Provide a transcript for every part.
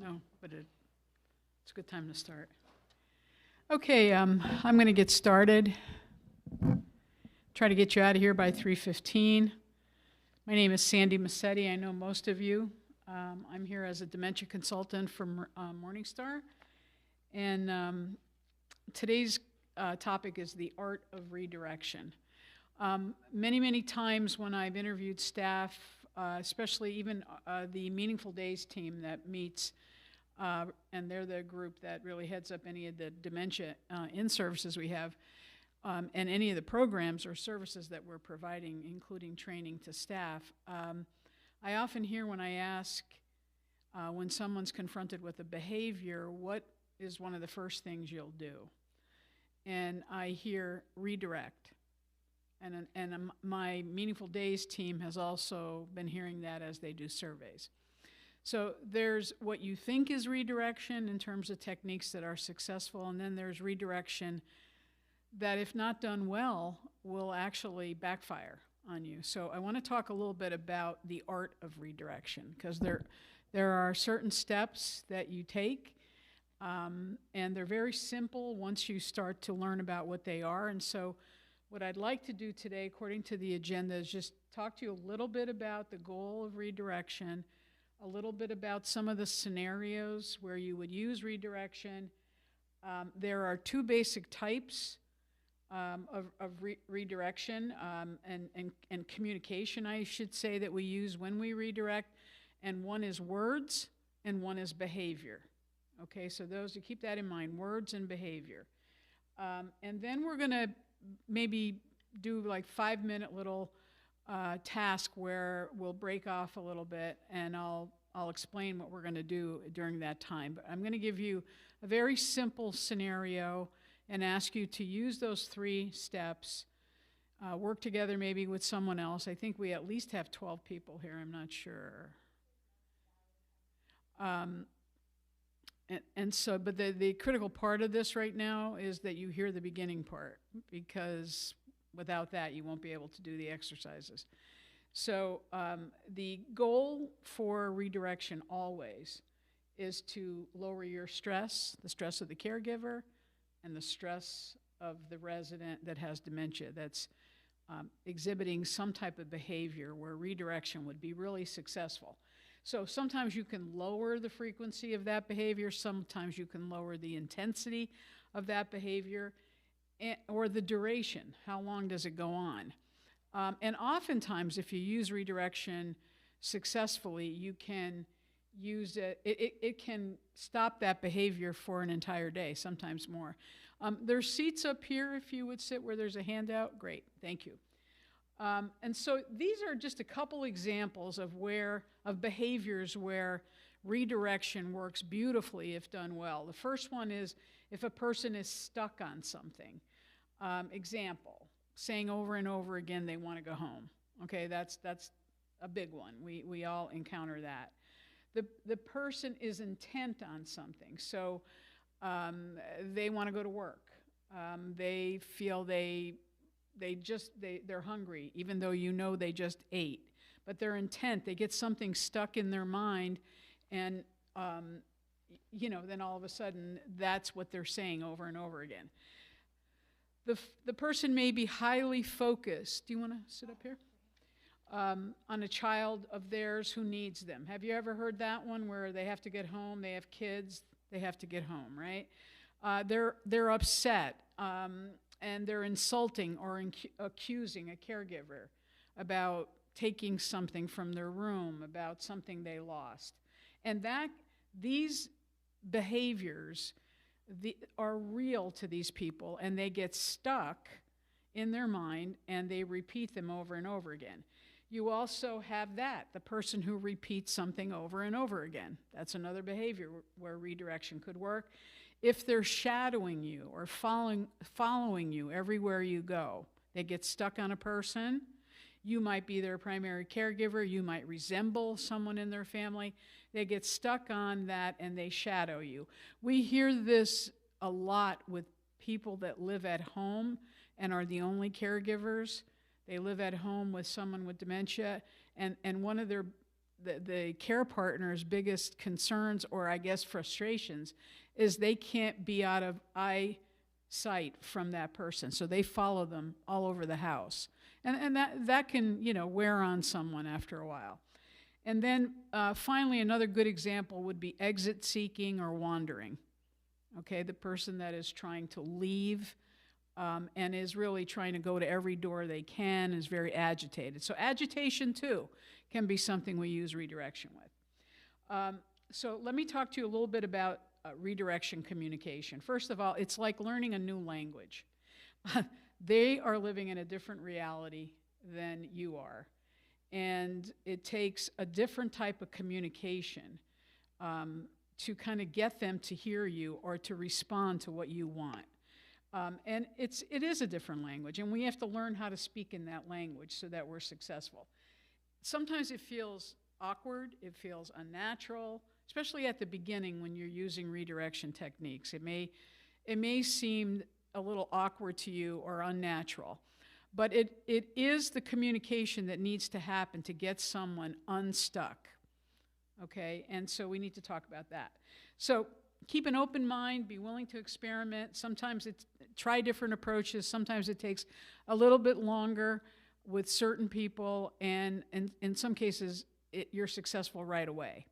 No, but it's a good time to start. Okay, I'm going to get started. Try to get you out of here by 3:15. My name is Sandy Massetti. I know most of you. I'm here as a dementia consultant from Morningstar. And today's topic is the art of redirection. Many times when I've interviewed staff, especially even the Meaningful Days team that meets, and they're the group that really heads up any of the dementia in-services we have, and any of the programs or services that we're providing, including training to staff. I often hear when I ask, when someone's confronted with a behavior, what is one of the first things you'll do? And I hear redirect. And my Meaningful Days team has also been hearing that as they do surveys. So there's what you think is redirection in terms of techniques that are successful, and then there's redirection that, if not done well, will actually backfire on you. So I want to talk a little bit about the art of redirection, because there are certain steps that you take, and they're very simple once you start to learn about what they are. And so what I'd like to do today, according to the agenda, is just talk to you a little bit about the goal of redirection, a little bit about some of the scenarios where you would use redirection. There are two basic types of redirection and communication, I should say, that we use when we redirect, and one is words and one is behavior. Okay, so those, to keep that in mind, words and behavior. And then we're going to maybe do like 5-minute little task where we'll break off a little bit, and I'll explain what we're going to do during that time. But I'm going to give you a very simple scenario and ask you to use those 3 steps, work together maybe with someone else. I think we at least have 12 people here, I'm not sure. But the critical part of this right now is that you hear the beginning part, because without that you won't be able to do the exercises. So the goal for redirection always is to lower your stress, the stress of the caregiver, and the stress of the resident that has dementia, that's exhibiting some type of behavior where redirection would be really successful. So sometimes you can lower the frequency of that behavior, sometimes you can lower the intensity of that behavior, or the duration. How long does it go on? And oftentimes, if you use redirection successfully, you can use it, it can stop that behavior for an entire day, sometimes more. There's seats up here if you would sit where there's a handout. Great, thank you. And so these are just a couple examples of behaviors where redirection works beautifully if done well. The first one is if a person is stuck on something. Example, saying over and over again they want to go home. Okay, that's a big one. We all encounter that. The person is intent on something. So they want to go to work. They feel they're hungry, even though you know they just ate. But their intent, they get something stuck in their mind, and then all of a sudden that's what they're saying over and over again. The person may be highly focused. Do you want to sit up here? On a child of theirs who needs them. Have you ever heard that one, where they have to get home, they have kids, they have to get home, right? They're upset, and they're insulting or accusing a caregiver about taking something from their room, about something they lost. And these behaviors are real to these people, and they get stuck in their mind, and they repeat them over and over again. You also have the person who repeats something over and over again. That's another behavior where redirection could work. If they're shadowing you or following you everywhere you go, they get stuck on a person. You might be their primary caregiver. You might resemble someone in their family. They get stuck on that, and they shadow you. We hear this a lot with people that live at home and are the only caregivers. They live at home with someone with dementia, and one of their the care partner's biggest concerns, or I guess frustrations, is they can't be out of eyesight from that person. So they follow them all over the house. And that can, wear on someone after a while. And then finally, another good example would be exit seeking or wandering. Okay, the person that is trying to leave and is really trying to go to every door they can, is very agitated. So agitation, too, can be something we use redirection with. So let me talk to you a little bit about redirection communication. First of all, it's like learning a new language. They are living in a different reality than you are. And it takes a different type of communication to kind of get them to hear you or to respond to what you want. And it is a different language, and we have to learn how to speak in that language so that we're successful. Sometimes it feels awkward, it feels unnatural, especially at the beginning when you're using redirection techniques. It may seem a little awkward to you or unnatural, but it is the communication that needs to happen to get someone unstuck. Okay, and so we need to talk about that. So keep an open mind, be willing to experiment. Sometimes try different approaches. Sometimes it takes a little bit longer with certain people, and in some cases, you're successful right away.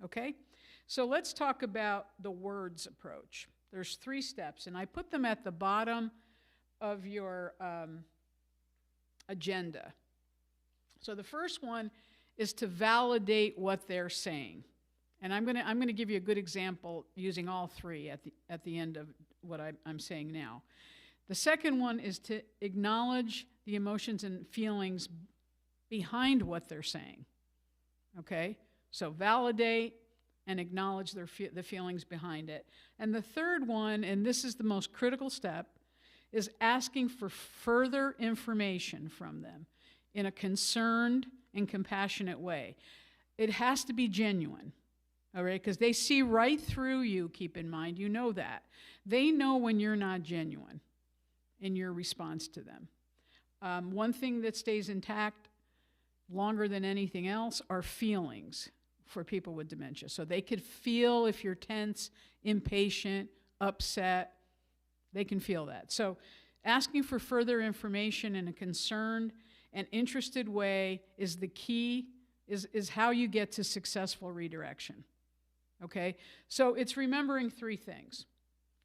Okay, so let's talk about the words approach. There's 3 steps, and I put them at the bottom of your agenda. So the first one is to validate what they're saying. And I'm gonna give you a good example using all 3 at the end of what I'm saying now. The second one is to acknowledge the emotions and feelings behind what they're saying. Okay? So validate and acknowledge the feelings behind it. And the third one, and this is the most critical step, is asking for further information from them in a concerned and compassionate way. It has to be genuine, all right? Because they see right through you, keep in mind, you know that. They know when you're not genuine in your response to them. One thing that stays intact longer than anything else are feelings for people with dementia. So they could feel if you're tense, impatient, upset. They can feel that. So asking for further information in a concerned and interested way is the key, is how you get to successful redirection. Okay? So it's remembering 3 things.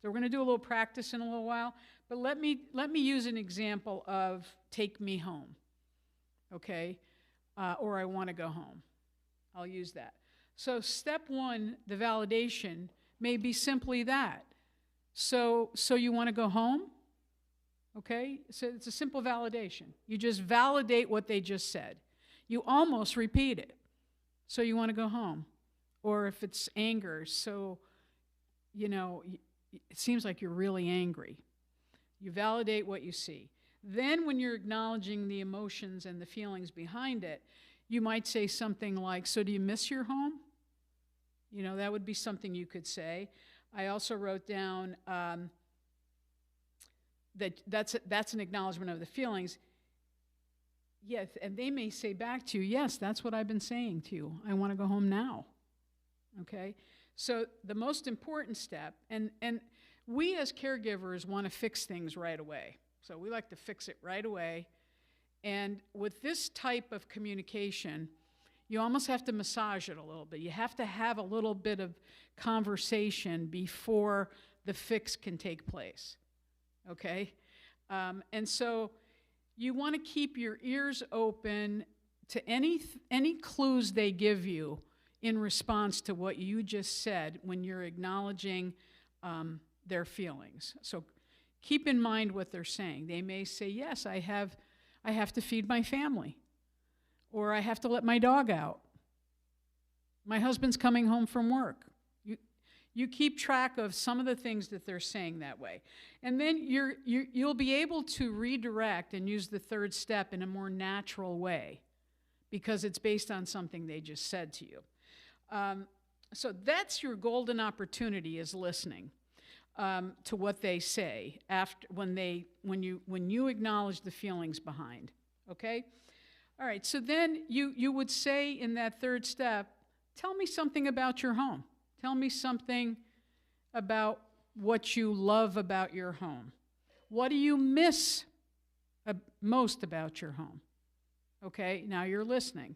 So we're going to do a little practice in a little while, but let me use an example of take me home. Okay? Or I want to go home. I'll use that. So step 1, the validation, may be simply that. So you want to go home? Okay? So it's a simple validation. You just validate what they just said. You almost repeat it. So you want to go home. Or if it's anger, so, it seems like you're really angry. You validate what you see. Then when you're acknowledging the emotions and the feelings behind it, you might say something like, so do you miss your home? That would be something you could say. I also wrote down that's an acknowledgement of the feelings. Yes, and they may say back to you, yes, that's what I've been saying to you. I want to go home now. Okay? So the most important step, and we as caregivers want to fix things right away. So we like to fix it right away. And with this type of communication, you almost have to massage it a little bit. You have to have a little bit of conversation before the fix can take place. Okay? And so you want to keep your ears open to any clues they give you in response to what you just said when you're acknowledging their feelings. So keep in mind what they're saying. They may say, yes, I have to feed my family, or I have to let my dog out. My husband's coming home from work. You keep track of some of the things that they're saying that way. And then you'll be able to redirect and use the 3rd step in a more natural way because it's based on something they just said to you. So that's your golden opportunity, is listening to what they say after when you acknowledge the feelings behind. Okay? All right, so then you would say in that third step, tell me something about your home. Tell me something about what you love about your home. What do you miss most about your home? Okay, now you're listening.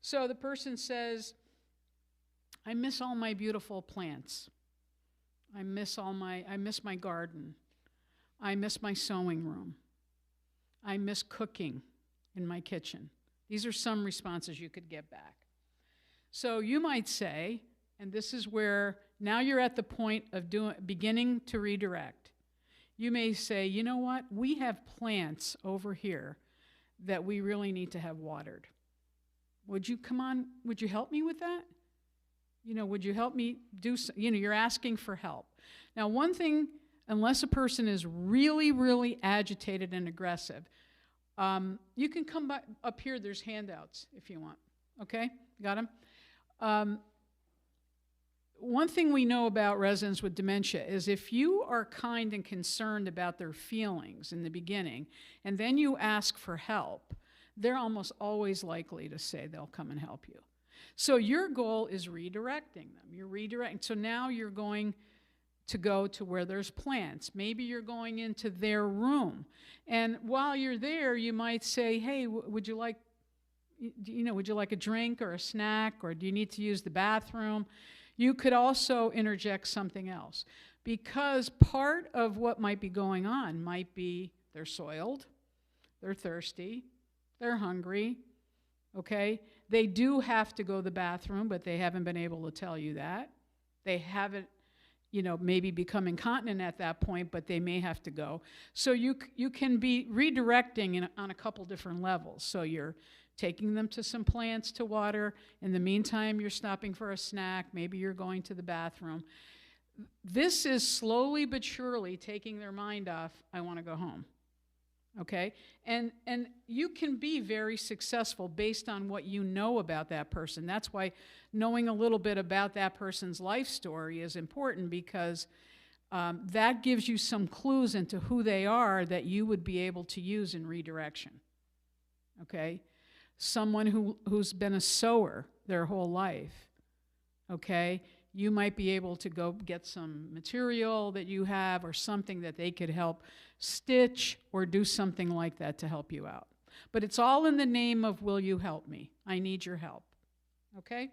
So the person says, I miss all my beautiful plants. I miss my garden. I miss my sewing room. I miss cooking in my kitchen. These are some responses you could get back. So you might say, and this is where now you're at the point of beginning to redirect. You may say, you know what? We have plants over here that we really need to have watered. Would you help me with that? Would you help me do, you're asking for help. Now, one thing, unless a person is really, really agitated and aggressive, you can come up here, there's handouts if you want, okay? Got them? One thing we know about residents with dementia is if you are kind and concerned about their feelings in the beginning, and then you ask for help, they're almost always likely to say they'll come and help you. So your goal is redirecting them. You're redirecting. So now you're going to go to where there's plants. Maybe you're going into their room. And while you're there, you might say, hey, would you like a drink or a snack, or do you need to use the bathroom? You could also interject something else, because part of what might be going on might be they're soiled, they're thirsty, they're hungry, okay? They do have to go to the bathroom, but they haven't been able to tell you that. They haven't, maybe become incontinent at that point, but they may have to go. So you can be redirecting on a couple different levels. So you're taking them to some plants to water. In the meantime, you're stopping for a snack. Maybe you're going to the bathroom. This is slowly but surely taking their mind off, I want to go home. Okay? And you can be very successful based on what you know about that person. That's why knowing a little bit about that person's life story is important, because that gives you some clues into who they are that you would be able to use in redirection. Okay? Someone who's been a sewer their whole life, okay? You might be able to go get some material that you have or something that they could help stitch or do something like that to help you out. But it's all in the name of, will you help me? I need your help, okay?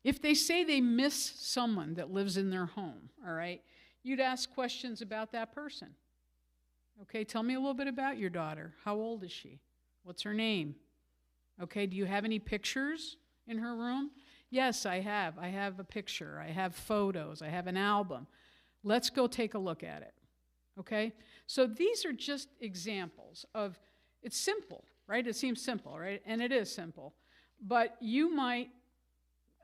If they say they miss someone that lives in their home, all right, you'd ask questions about that person. Okay, tell me a little bit about your daughter. How old is she? What's her name? Okay, do you have any pictures in her room? Yes, I have. I have a picture. I have photos. I have an album. Let's go take a look at it. Okay? So these are just examples of, it's simple, right? It seems simple, right? And it is simple. But you might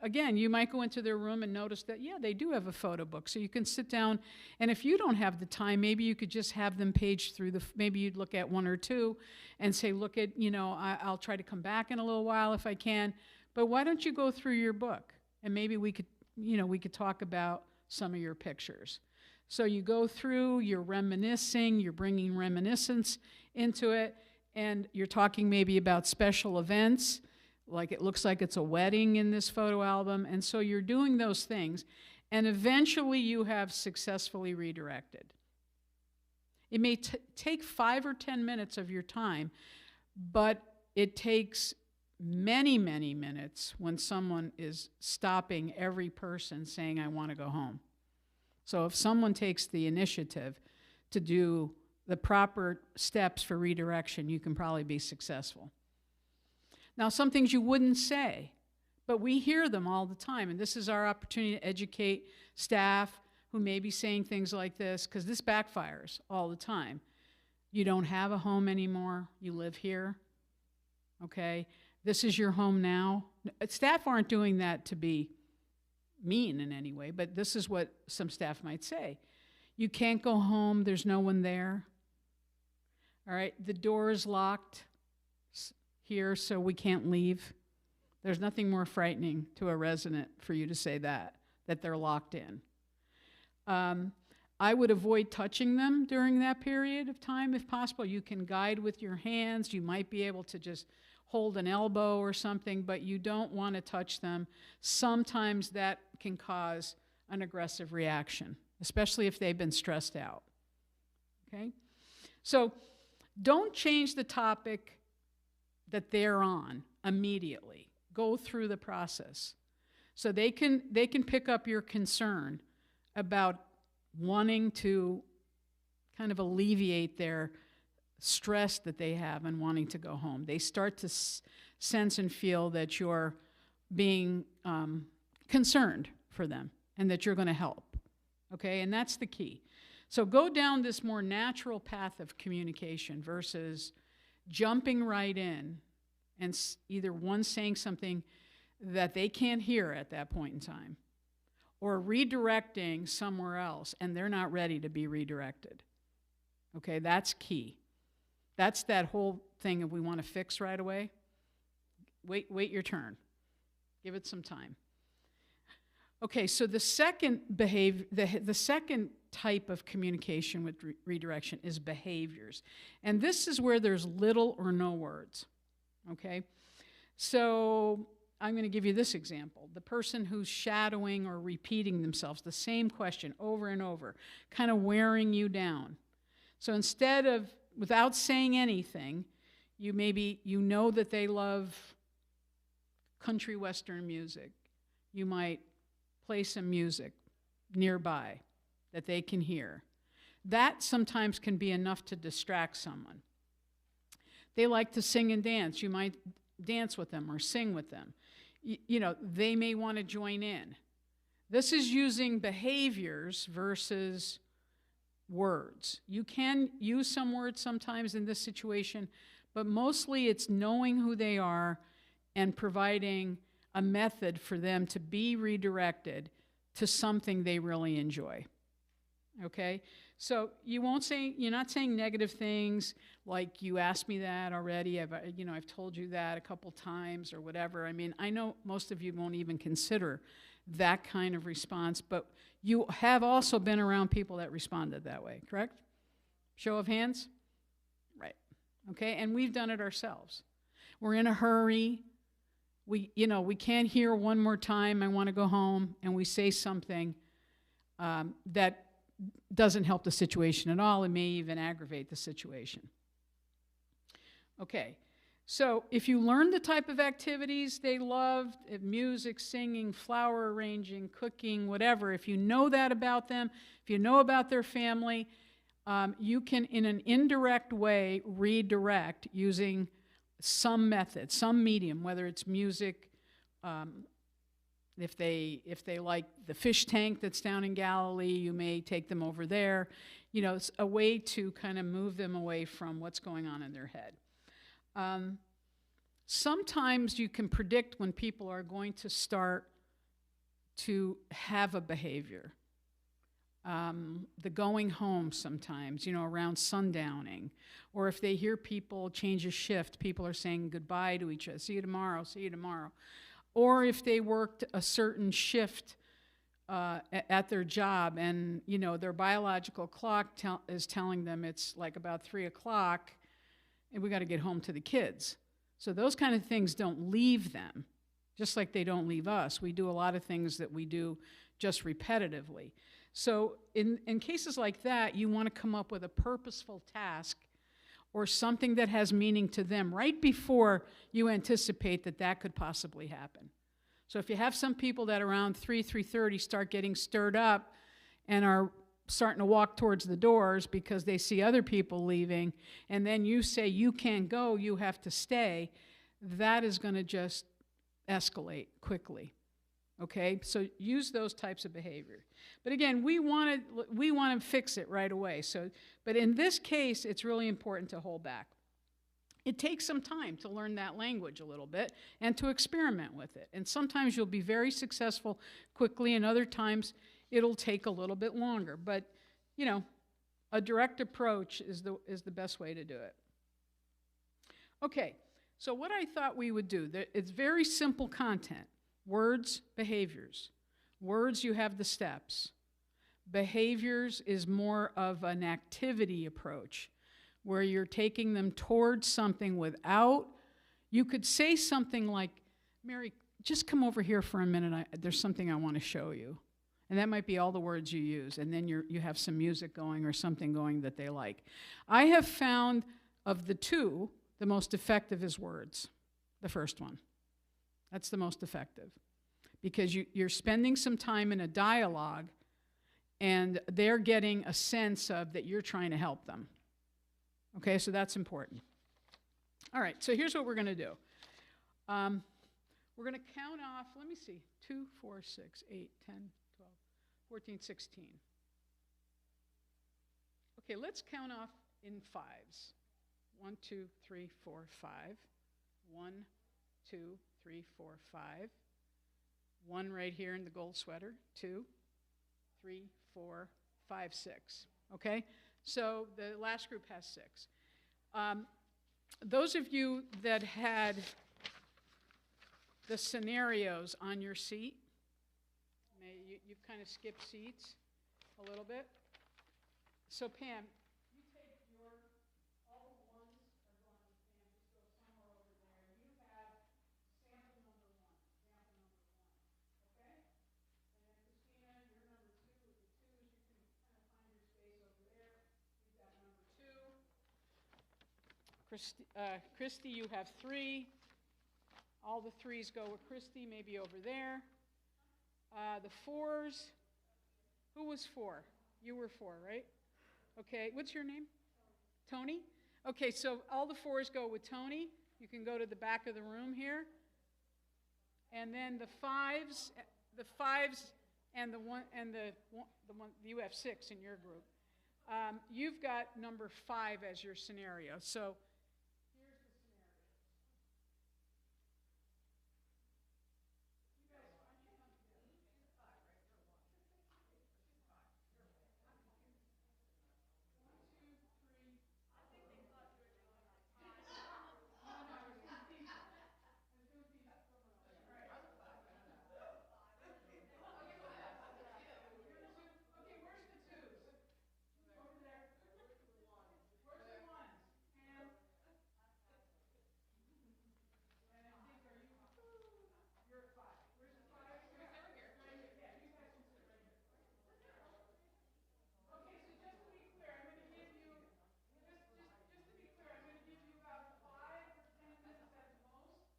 go into their room and notice that, yeah, they do have a photo book. So you can sit down, and if you don't have the time, maybe you could just have them page through maybe you'd look at one or two and say, look at, I'll try to come back in a little while if I can, but why don't you go through your book? And maybe we could talk about some of your pictures. So you go through, you're reminiscing, you're bringing reminiscence into it, and you're talking maybe about special events, like it looks like it's a wedding in this photo album, and so you're doing those things, and eventually you have successfully redirected. It may take 5 or 10 minutes of your time, but it takes many, many minutes when someone is stopping every person saying, I want to go home. So if someone takes the initiative to do the proper steps for redirection, you can probably be successful. Now, some things you wouldn't say, but we hear them all the time, and this is our opportunity to educate staff who may be saying things like this, because this backfires all the time. You don't have a home anymore. You live here. Okay? This is your home now. Staff aren't doing that to be mean in any way, but this is what some staff might say. You can't go home. There's no one there. All right? The door is locked here, so we can't leave. There's nothing more frightening to a resident for you to say that they're locked in. I would avoid touching them during that period of time if possible. You can guide with your hands. You might be able to just hold an elbow or something, but you don't want to touch them. Sometimes that can cause an aggressive reaction, especially if they've been stressed out. Okay? So don't change the topic that they're on immediately. Go through the process. So they can pick up your concern about wanting to kind of alleviate their stress that they have and wanting to go home. They start to sense and feel that you're being concerned for them and that you're going to help. Okay, and that's the key. So go down this more natural path of communication versus jumping right in and either one saying something that they can't hear at that point in time, or redirecting somewhere else and they're not ready to be redirected. Okay, that's key. That's that whole thing if we want to fix right away. Wait your turn. Give it some time. Okay, so the second the second type of communication with redirection is behaviors. And this is where there's little or no words. Okay? So I'm going to give you this example. The person who's shadowing or repeating themselves, the same question over and over, kind of wearing you down. So instead of, without saying anything, you know that they love country western music. You might play some music nearby that they can hear. That sometimes can be enough to distract someone. They like to sing and dance. You might dance with them or sing with them. They may want to join in. This is using behaviors versus words. You can use some words sometimes in this situation, but mostly it's knowing who they are and providing a method for them to be redirected to something they really enjoy. Okay? So you're not saying negative things like you asked me that already, I've told you that a couple times or whatever. I mean, I know most of you won't even consider that kind of response, but you have also been around people that responded that way, correct? Show of hands? Right. Okay, and we've done it ourselves. We're in a hurry. We can't hear one more time, I want to go home, and we say something that doesn't help the situation at all. It may even aggravate the situation. Okay, so if you learn the type of activities they love, music, singing, flower arranging, cooking, whatever, if you know that about them, if you know about their family, you can, in an indirect way, redirect using some method, some medium, whether it's music, if they like the fish tank that's down in Galilee, you may take them over there. It's a way to kind of move them away from what's going on in their head. Sometimes you can predict when people are going to start to have a behavior. The going home sometimes, around sundowning. Or if they hear people change a shift, people are saying goodbye to each other. See you tomorrow, see you tomorrow. Or if they worked a certain shift at their job and, their biological clock is telling them it's like about 3 o'clock and we got to get home to the kids. So those kind of things don't leave them, just like they don't leave us. We do a lot of things that we do just repetitively. So in cases like that, you want to come up with a purposeful task or something that has meaning to them right before you anticipate that could possibly happen. So if you have some people that around 3:30 start getting stirred up and are starting to walk towards the doors because they see other people leaving, and then you say you can't go, you have to stay, that is going to just escalate quickly. Okay, so use those types of behavior. But again, we want to fix it right away. But in this case, it's really important to hold back. It takes some time to learn that language a little bit and to experiment with it. And sometimes you'll be very successful quickly, and other times it'll take a little bit longer. But a direct approach is the best way to do it. Okay, so what I thought we would do, it's very simple content. Words, behaviors. Words, you have the steps. Behaviors is more of an activity approach, where you're taking them towards something without, you could say something like, Mary, just come over here for a minute, there's something I want to show you. And that might be all the words you use, and then you have some music going or something going that they like. I have found of the two, the most effective is words, the first one. That's the most effective. Because you're spending some time in a dialogue, and they're getting a sense of that you're trying to help them. Okay, so that's important. All right, so here's what we're going to do. We're going to count off, let me see, 2, 4, 6, 8, 10, 12, 14, 16. Okay, let's count off in fives. 1, 2, 3, 4, 5. 1, 2, 3, 4, 5. 1 right here in the gold sweater. 2, 3, 4, 5, 6. Okay? So the last group has 6. Those of you that had the scenarios on your seat, you've kind of skipped seats a little bit. So Pam, you take all the ones are going, Pam, just go somewhere over there. You have sample number 1, okay? And then Christina, you're number 2 with the 2s. You can kind of find your space over there. You've got number 2. Christy, you have 3. All the 3s go with Christy, maybe over there. The 4s, who was 4? You were 4, right? Okay, what's your name? Tony? Okay, so all the 4s go with Tony. You can go to the back of the room here. And then the 5s and the one, you have 6 in your group. You've got number 5 as your scenario. So here's the scenario. You guys, why don't you come together? 5, right? 1, 2, 3. I think they thought you were doing like 5. No, I was doing pizza. Right. Okay, where's the 2s? Over there. Where's the 1s? Pam? And I think, you're at 5. Where's the 5? Over here. Right here. Yeah, you guys can sit right here. Okay, so just to be clear, I'm going to give you, just to be clear, I'm going to give you about 5 or 10 minutes at the most.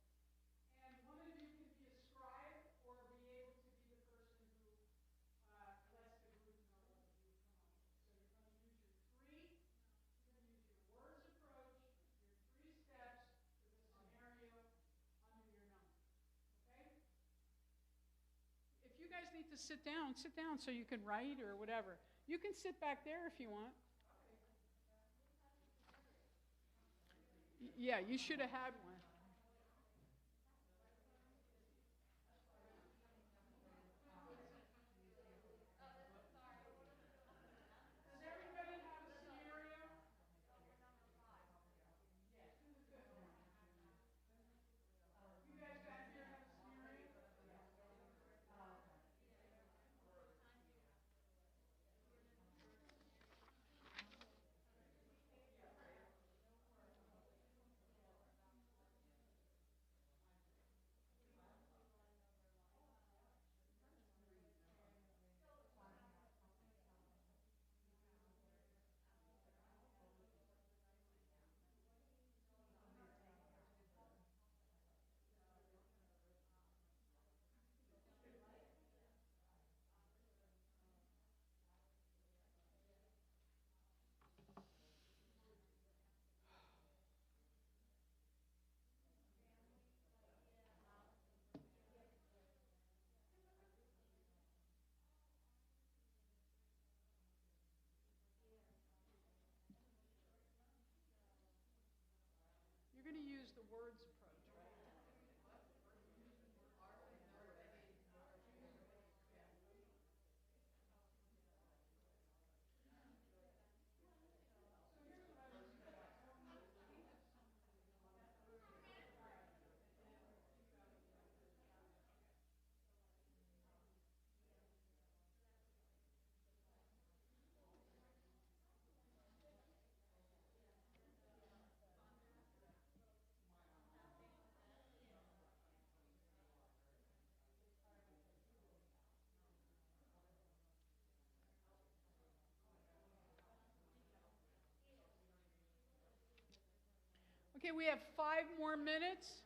And one of you can be a scribe or be able to be the person who lets the group know what you come up with. So you're going to use your 3, you're going to use your words approach, your 3 steps with a scenario under your number. Okay? If you guys need to sit down so you can write or whatever. You can sit back there if you want. Yeah, you should have had one. Does everybody have a scenario? Yes, this is good. You guys back here have a scenario? You're going to use the words approach, right? Okay, we have 5 more minutes.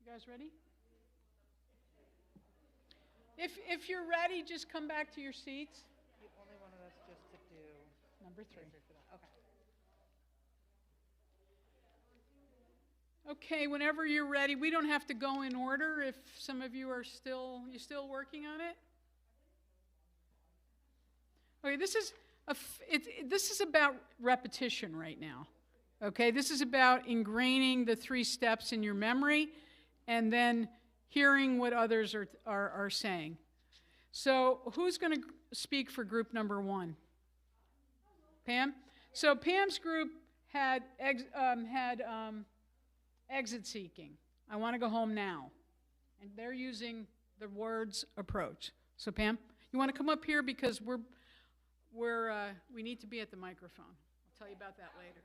You guys ready? If you're ready, just come back to your seats. You only wanted us just to do Number 3. answer for that. Okay. Okay, whenever you're ready, we don't have to go in order if some of you are still working on it. Okay, this is about repetition right now. Okay, this is about ingraining the 3 steps in your memory and then hearing what others are saying. So who's going to speak for group number 1? Pam? So Pam's group had exit seeking. I want to go home now. And they're using the words approach. So Pam, you want to come up here because we need to be at the microphone. I'll tell you about that later.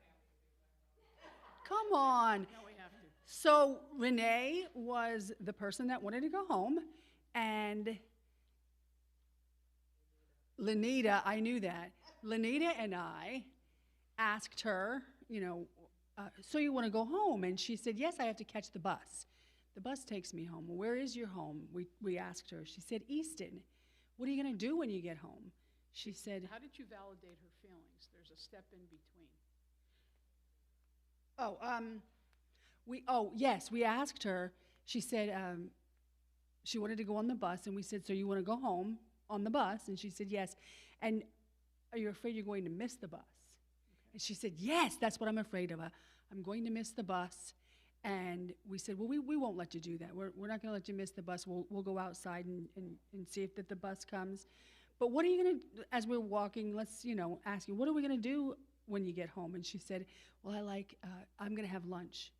Come on. No, we have to. So Renee was the person that wanted to go home, and Lenita, I knew that. Lenita and I asked her, so you want to go home? And she said, yes, I have to catch the bus. The bus takes me home. Where is your home? We asked her. She said, Easton. What are you going to do when you get home? She said, how did you validate her feelings? There's a step in between. Yes, we asked her. She said she wanted to go on the bus, and we said, so you want to go home on the bus? And she said, yes. And are you afraid you're going to miss the bus? Okay. And she said, yes, that's what I'm afraid of. I'm going to miss the bus. And we said, well, we won't let you do that. We're not going to let you miss the bus. We'll go outside and see if the bus comes. But what are you going to, as we're walking, let's, ask you, what are we going to do when you get home? And she said, well, I'm going to have lunch.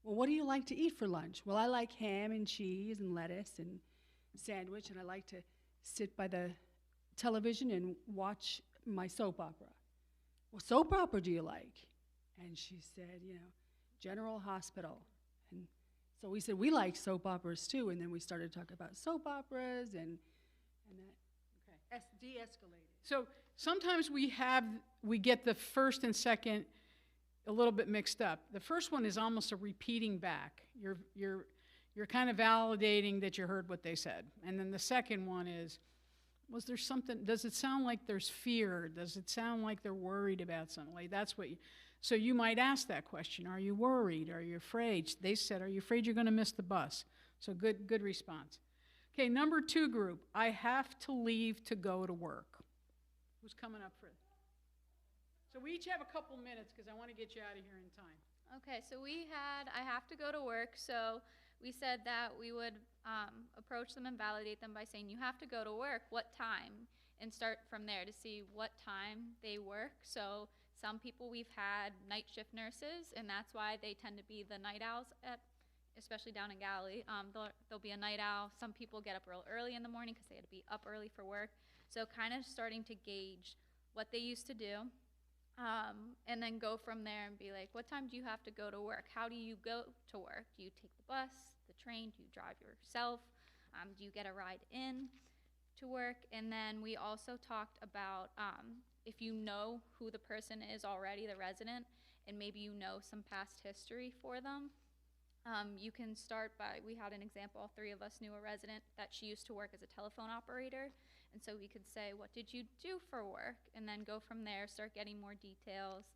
Well, what do you like to eat for lunch? Well, I like ham and cheese and lettuce and sandwich, and I like to sit by the television and watch my soap opera. Well, soap opera do you like? And she said, General Hospital. And so we said, we like soap operas too, and then we started talking about soap operas, and that de-escalated. So sometimes we get the first and second a little bit mixed up. The first one is almost a repeating back. You're kind of validating that you heard what they said. And then the second one is, was there something, does it sound like there's fear? Does it sound like they're worried about something? Like that's what so you might ask that question. Are you worried? Are you afraid? They said, are you afraid you're going to miss the bus? So good response. Okay, number 2 group, I have to leave to go to work. Who's coming up for it? So we each have a couple minutes because I want to get you out of here in time. Okay, so I have to go to work, so we said that we would approach them and validate them by saying, you have to go to work, what time? And start from there to see what time they work. So some people we've had night shift nurses, and that's why they tend to be the night owls especially down in Galley. There'll be a night owl. Some people get up real early in the morning because they had to be up early for work. So kind of starting to gauge what they used to do. And then go from there and be like, what time do you have to go to work? How do you go to work? Do you take the bus, the train? Do you drive yourself? Do you get a ride in to work? And then we also talked about if you know who the person is already, the resident, and maybe you know some past history for them, you can start by, we had an example, all three of us knew a resident that she used to work as a telephone operator. And so we could say, what did you do for work? And then go from there, start getting more details.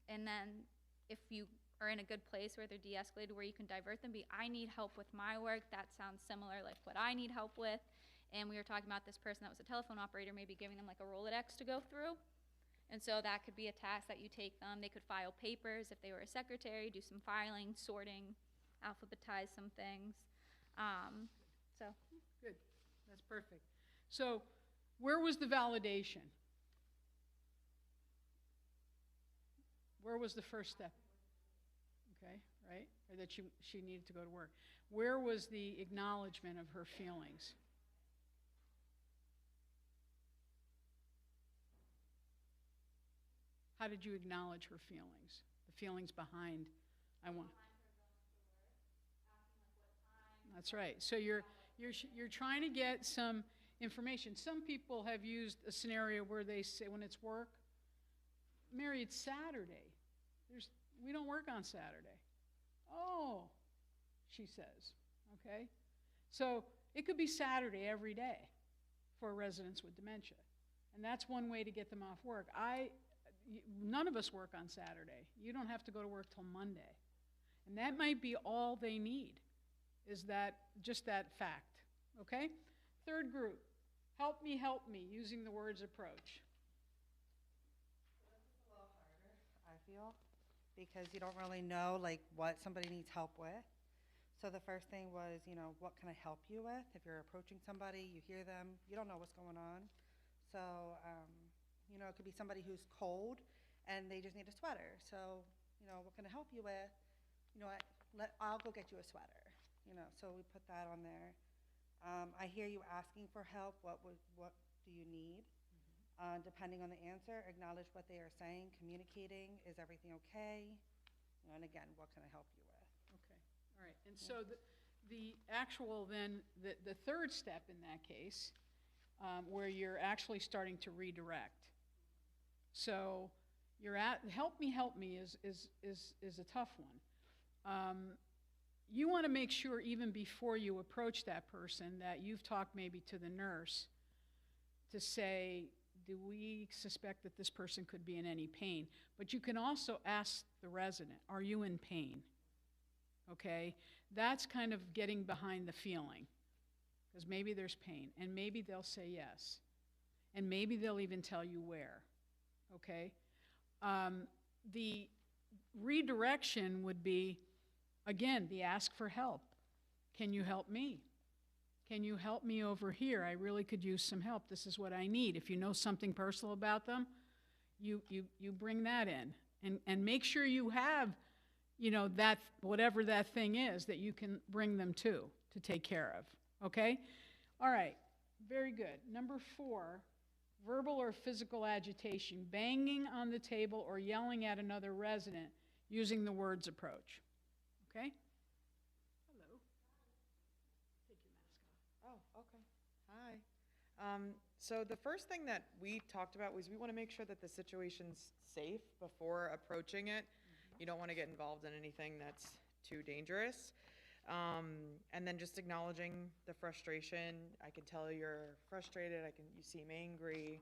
And then if you are in a good place where they're de-escalated, where you can divert them, I need help with my work. That sounds similar, like what I need help with. And we were talking about this person that was a telephone operator, maybe giving them like a Rolodex to go through. And so that could be a task that you take them. They could file papers if they were a secretary, do some filing, sorting, alphabetize some things. So. Good, that's perfect. So where was the validation? Where was the first step? Okay, right? Or that she needed to go to work. Where was the acknowledgement of her feelings? How did you acknowledge her feelings? The feelings behind, I want. That's right. So you're trying to get some information. Some people have used a scenario where they say when it's work, Mary, it's Saturday. We don't work on Saturday. Oh, she says, okay? So it could be Saturday every day for residents with dementia. And that's one way to get them off work. None of us work on Saturday. You don't have to go to work till Monday. And that might be all they need, is just that fact, okay? Third group, help me, using the words approach. It's a little harder, I feel, because you don't really know like what somebody needs help with. So the first thing was, what can I help you with? If you're approaching somebody, you hear them, you don't know what's going on. So, it could be somebody who's cold and they just need a sweater. So, what can I help you with? I'll go get you a sweater. So we put that on there. I hear you asking for help. What do you need? Depending on the answer, acknowledge what they are saying, communicating. Is everything okay? And again, what can I help you with? Okay, all right. And so the actual then, the third step in that case, where you're actually starting to redirect. So you're at help me is a tough one. You want to make sure even before you approach that person that you've talked maybe to the nurse to say, do we suspect that this person could be in any pain? But you can also ask the resident, are you in pain? Okay, that's kind of getting behind the feeling, because maybe there's pain, and maybe they'll say yes, and maybe they'll even tell you where, okay? The redirection would be, again, the ask for help. Can you help me? Can you help me over here? I really could use some help. This is what I need. If you know something personal about them, you bring that in. And make sure you have, that whatever that thing is that you can bring them to take care of. Okay? All right. Very good. Number 4, verbal or physical agitation, banging on the table or yelling at another resident using the words approach. Okay? Hello. Take your mask off. Oh, okay. Hi. So the first thing that we talked about was we want to make sure that the situation's safe before approaching it. You don't want to get involved in anything that's too dangerous. And then just acknowledging the frustration. I can tell you're frustrated. You seem angry.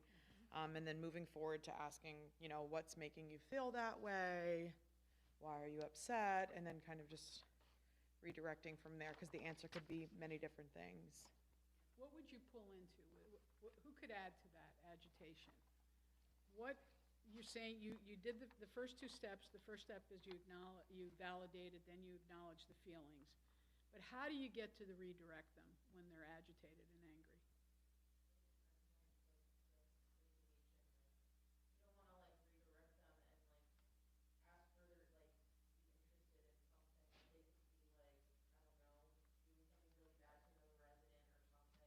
And then moving forward to asking, what's making you feel that way? Why are you upset? And then kind of just redirecting from there, because the answer could be many different things. What would you pull into? Who could add to that agitation? What you're saying you did the first two steps. The first step is you validate it, then you acknowledge the feelings. But how do you get to the redirect them when they're agitated and angry?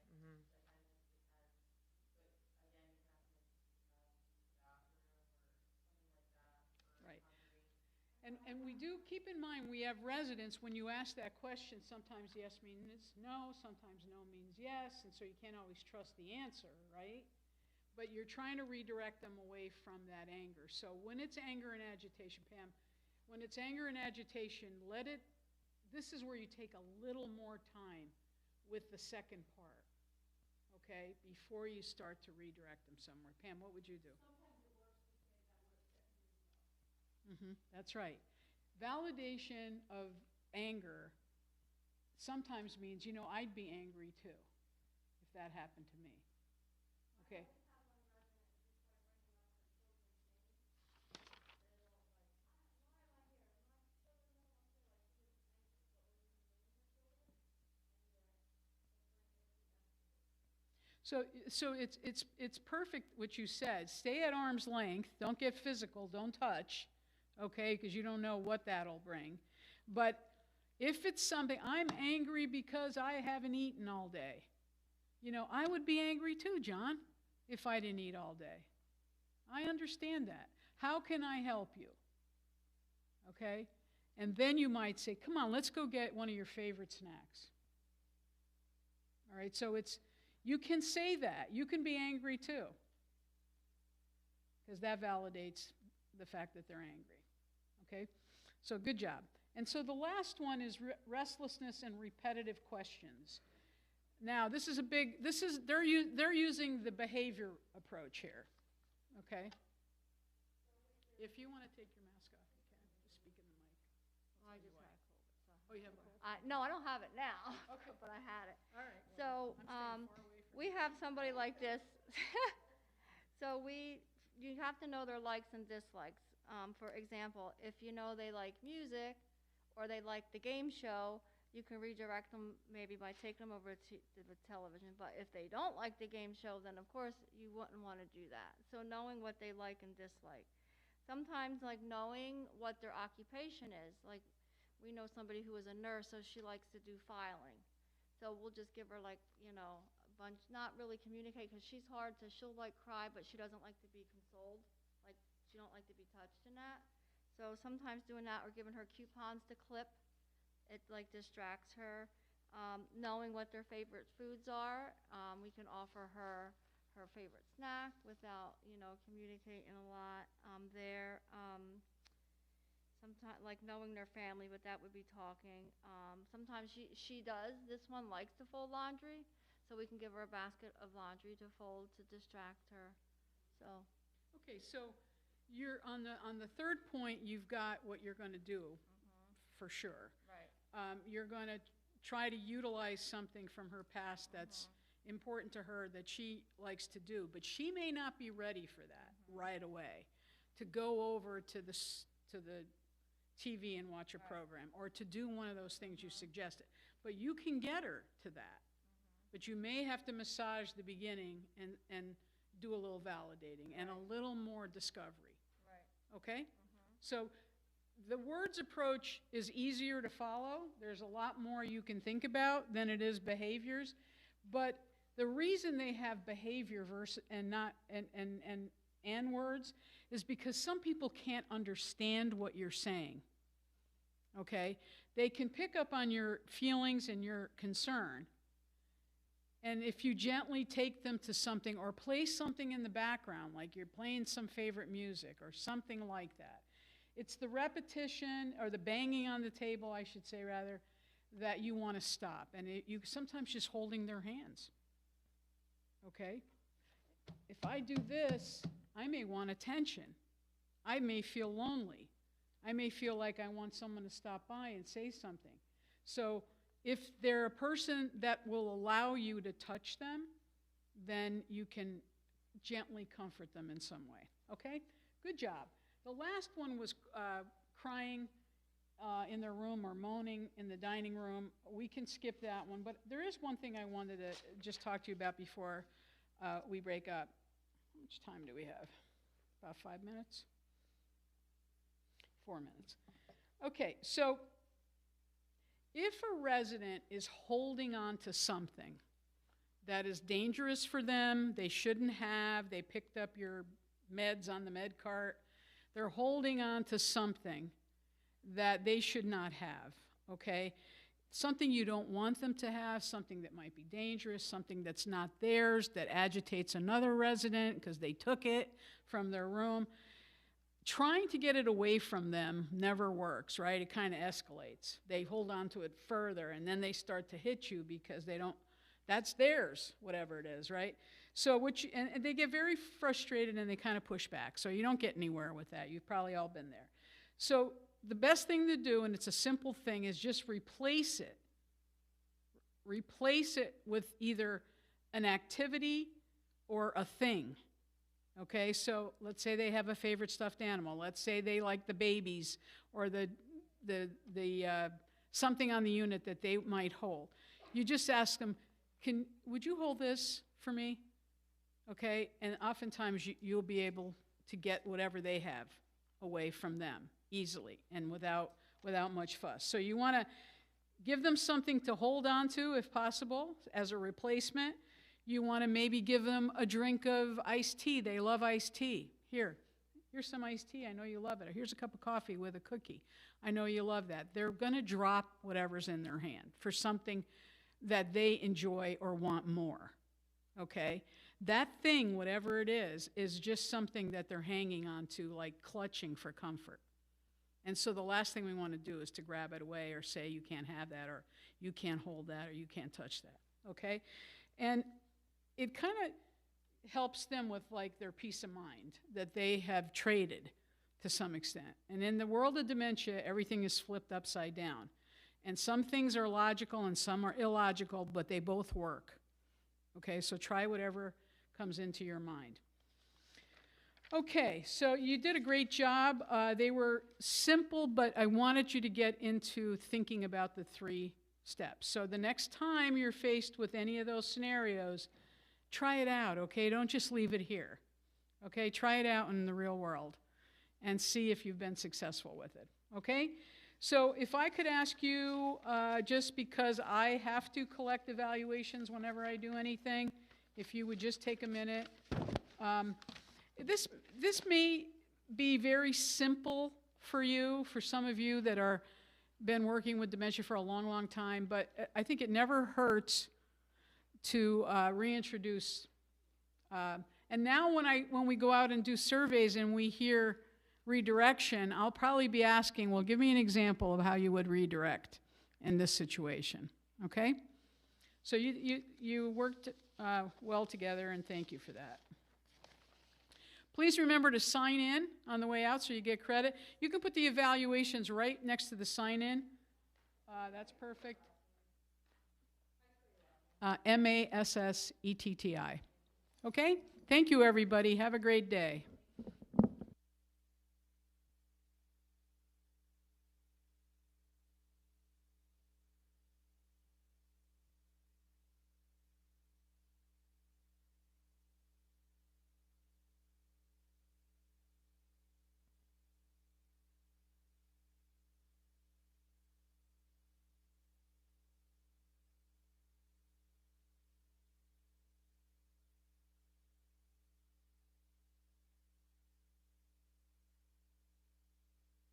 Mhm. Right. And we do, keep in mind, we have residents, when you ask that question, sometimes yes means no, sometimes no means yes, and so you can't always trust the answer, right? But you're trying to redirect them away from that anger. So when it's anger and agitation, Pam, when it's anger and agitation, this is where you take a little more time with the second part, okay, before you start to redirect them somewhere. Pam, what would you do? That's right. Validation of anger sometimes means, I'd be angry too if that happened to me. Okay. So it's perfect what you said. Stay at arm's length. Don't get physical. Don't touch, okay? Because you don't know what that'll bring. But if it's something, I'm angry because I haven't eaten all day. I would be angry too, John, if I didn't eat all day. I understand that. How can I help you? Okay? And then you might say, come on, let's go get one of your favorite snacks. All right, so you can say that. You can be angry too, because that validates the fact that they're angry. Okay? So good job. And so the last one is restlessness and repetitive questions. Now, they're using the behavior approach here. Okay? If you want to take your mask off, you can. Just speak in the mic. Well, I just had a cold, so. Oh, you have a cold? No, I don't have it now, Okay. but I had it. All right. So, I'm staying far away from we have somebody like this. So you have to know their likes and dislikes. For example, if you know they like music or they like the game show, you can redirect them maybe by taking them over to the television. But if they don't like the game show, then of course you wouldn't want to do that. So knowing what they like and dislike. Sometimes like knowing what their occupation is. Like we know somebody who is a nurse, so she likes to do filing. So we'll just give her like, a bunch, not really communicate because she's hard to, she'll like cry, but she doesn't like to be consoled. Like she don't like to be touched in that. So sometimes doing that or giving her coupons to clip, it like distracts her. Knowing what their favorite foods are, we can offer her her favorite snack without, communicating a lot there. Sometimes, like knowing their family, but that would be talking. Sometimes she does. This one likes to fold laundry, so we can give her a basket of laundry to fold to distract her. So. Okay, so you're on the third point. You've got what you're going to do, for sure. Right. You're going to try to utilize something from her past that's important to her that she likes to do, but she may not be ready for that right away. To go over to the TV and watch a program, or to do one of those things you suggested. But you can get her to that. But you may have to massage the beginning and do a little validating and a little more discovery. Right. Okay? So the words approach is easier to follow. There's a lot more you can think about than it is behaviors. But the reason they have behavior versus and not and words is because some people can't understand what you're saying. Okay? They can pick up on your feelings and your concern. And if you gently take them to something or play something in the background, like you're playing some favorite music or something like that, it's the repetition or the banging on the table, I should say rather, that you want to stop. And you sometimes just holding their hands. Okay? If I do this, I may want attention. I may feel lonely. I may feel like I want someone to stop by and say something. So if they're a person that will allow you to touch them, then you can gently comfort them in some way. Okay? Good job. The last one was crying in their room or moaning in the dining room. We can skip that one, but there is one thing I wanted to just talk to you about before we break up. How much time do we have? About 5 minutes? 4 minutes. Okay, so if a resident is holding on to something that is dangerous for them, they shouldn't have, they picked up your meds on the med cart, they're holding on to something that they should not have, okay? Something you don't want them to have, something that might be dangerous, something that's not theirs, that agitates another resident because they took it from their room. Trying to get it away from them never works, right? It kind of escalates. They hold on to it further, and then they start to hit you because they don't, that's theirs, whatever it is, right? So, and they get very frustrated and they kind of push back. So you don't get anywhere with that. You've probably all been there. So the best thing to do, and it's a simple thing, is just replace it. Replace it with either an activity or a thing. Okay, so let's say they have a favorite stuffed animal. Let's say they like the babies or the something on the unit that they might hold. You just ask them, would you hold this for me? Okay, and oftentimes you'll be able to get whatever they have away from them easily and without much fuss. So you want to give them something to hold on to if possible as a replacement. You want to maybe give them a drink of iced tea. They love iced tea. Here's some iced tea. I know you love it. Or here's a cup of coffee with a cookie. I know you love that. They're going to drop whatever's in their hand for something that they enjoy or want more. Okay? That thing, whatever it is just something that they're hanging on to, like clutching for comfort. And so the last thing we want to do is to grab it away or say you can't have that or you can't hold that or you can't touch that. Okay? And it kind of helps them with like their peace of mind that they have traded to some extent. And in the world of dementia, everything is flipped upside down. And some things are logical and some are illogical, but they both work. Okay, so try whatever comes into your mind. Okay, so you did a great job. They were simple, but I wanted you to get into thinking about the 3 steps. So the next time you're faced with any of those scenarios, try it out, okay? Don't just leave it here, okay? Try it out in the real world and see if you've been successful with it, okay? So if I could ask you, just because I have to collect evaluations whenever I do anything, if you would just take a minute. This may be very simple for you, for some of you that are been working with dementia for a long, long time, but I think it never hurts to reintroduce. And now when we go out and do surveys and we hear redirection, I'll probably be asking, well, give me an example of how you would redirect in this situation, okay? So you worked well together, and thank you for that. Please remember to sign in on the way out so you get credit. You can put the evaluations right next to the sign-in. That's perfect. Massetti. Okay? Thank you, everybody. Have a great day.